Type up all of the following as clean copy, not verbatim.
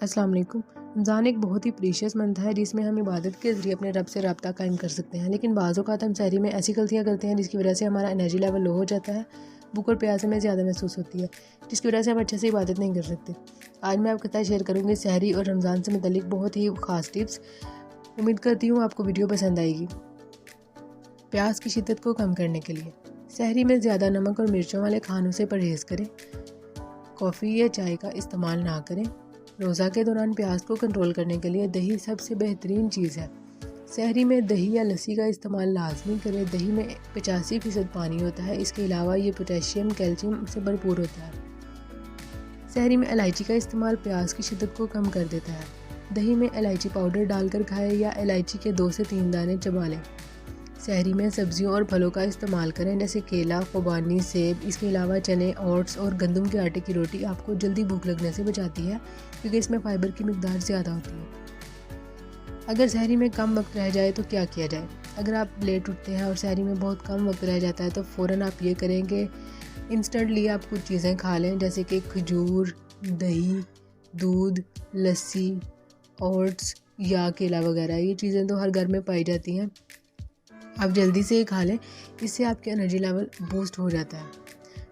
अस्सलाम वालेकुम। रमज़ान एक बहुत ही प्रीशियस मंथ है जिसमें हम इबादत के ज़रिए अपने रब से रब्ता कायम कर सकते हैं। लेकिन बाज़ औक़ात हम सहरी में ऐसी गलतियाँ करते हैं जिसकी वजह से हमारा एनर्जी लेवल लो हो जाता है, भूख और प्यास हमें ज़्यादा महसूस होती है, जिसकी वजह से हम अच्छे से इबादत नहीं कर सकते। आज मैं आपके साथ शेयर करूँगी सहरी और रमज़ान से मुतल्लिक बहुत ही ख़ास टिप्स। उम्मीद करती हूँ आपको वीडियो पसंद आएगी। प्यास की शिद्दत को कम करने के लिए सहरी में ज़्यादा नमक और मिर्चों वाले खानों से परहेज़ करें। कॉफ़ी या चाय का इस्तेमाल ना करें। रोज़ा के दौरान प्यास को कंट्रोल करने के लिए दही सबसे बेहतरीन चीज़ है। सहरी में दही या लस्सी का इस्तेमाल लाजमी करें। दही में 85% पानी होता है। इसके अलावा ये पोटेशियम कैल्शियम से भरपूर होता है। सहरी में इलायची का इस्तेमाल प्यास की शिद्दत को कम कर देता है। दही में इलायची पाउडर डालकर खाएं या इलायची के 2 से 3 दाने चबा लें। सहरी में सब्जियों और फलों का इस्तेमाल करें जैसे केला, खुबानी, सेब। इसके अलावा चने, ओट्स और गंदम के आटे की रोटी आपको जल्दी भूख लगने से बचाती है क्योंकि इसमें फाइबर की मिकदार ज़्यादा होती है। अगर सहरी में कम वक्त रह जाए तो क्या किया जाए? अगर आप लेट उठते हैं और सहरी में बहुत कम वक्त रह जाता है तो फ़ौरन आप ये करें कि इंस्टेंटली आप कुछ चीज़ें खा लें जैसे कि खजूर, दही, दूध, लस्सी, ओट्स या केला वगैरह। ये चीज़ें तो हर घर में पाई जाती हैं, आप जल्दी से ही खा लें, इससे आपके एनर्जी लेवल बूस्ट हो जाता है।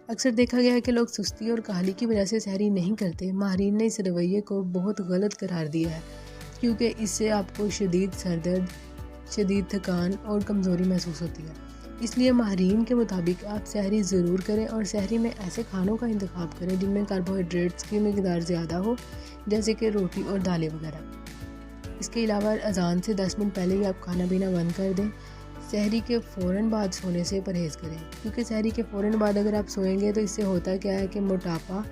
अक्सर देखा गया है कि लोग सुस्ती और काहली की वजह से सहरी नहीं करते। माहिरीन ने इस रवैये को बहुत गलत करार दिया है क्योंकि इससे आपको शदीद सरदर्द, शदीद थकान और कमज़ोरी महसूस होती है। इसलिए माहिरीन के मुताबिक आप सहरी ज़रूर करें और सहरी में ऐसे खानों का इंतखाब करें जिनमें कार्बोहाइड्रेट्स की मिकदार ज़्यादा हो जैसे कि रोटी और दालें वगैरह। इसके अलावा अजान से 10 मिनट पहले ही आप खाना पीना बंद कर दें। सहरी के फ़ौरन बाद सोने से परहेज़ करें क्योंकि सहरी के फ़ौरन बाद अगर आप सोएंगे तो इससे होता क्या है कि मोटापा,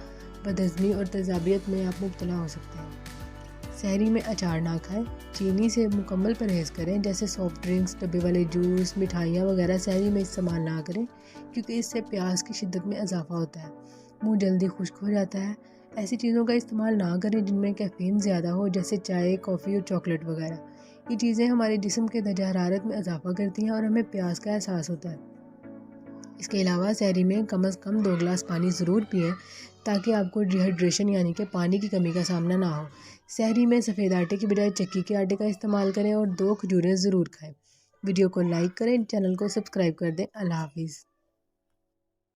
बदहज़मी और तेज़ाबियत में आप मुब्तला हो सकते हैं। सहरी में अचार ना खाएं। चीनी से मुकम्मल परहेज़ करें जैसे सॉफ्ट ड्रिंक्स, डब्बे वाले जूस, मिठाइयाँ वगैरह सहरी में इस्तेमाल ना करें क्योंकि इससे प्यास की शिद्दत में इजाफ़ा होता है, मुँह जल्दी खुश्क हो जाता है। ऐसी चीज़ों का इस्तेमाल ना करें जिनमें कैफ़ीन ज़्यादा हो जैसे चाय, कॉफ़ी और चॉकलेट वगैरह। ये चीज़ें हमारे जिस्म के दर्जा हरारत में इजाफ़ा करती हैं और हमें प्यास का एहसास होता है। इसके अलावा सहरी में कम से कम 2 गिलास पानी ज़रूर पिएं ताकि आपको डिहाइड्रेशन यानी कि पानी की कमी का सामना ना हो। सहरी में सफ़ेद आटे की बजाय चक्की के आटे का इस्तेमाल करें और 2 खजूरें ज़रूर खाएं। वीडियो को लाइक करें, चैनल को सब्सक्राइब कर दें। अल्लाह हाफिज़।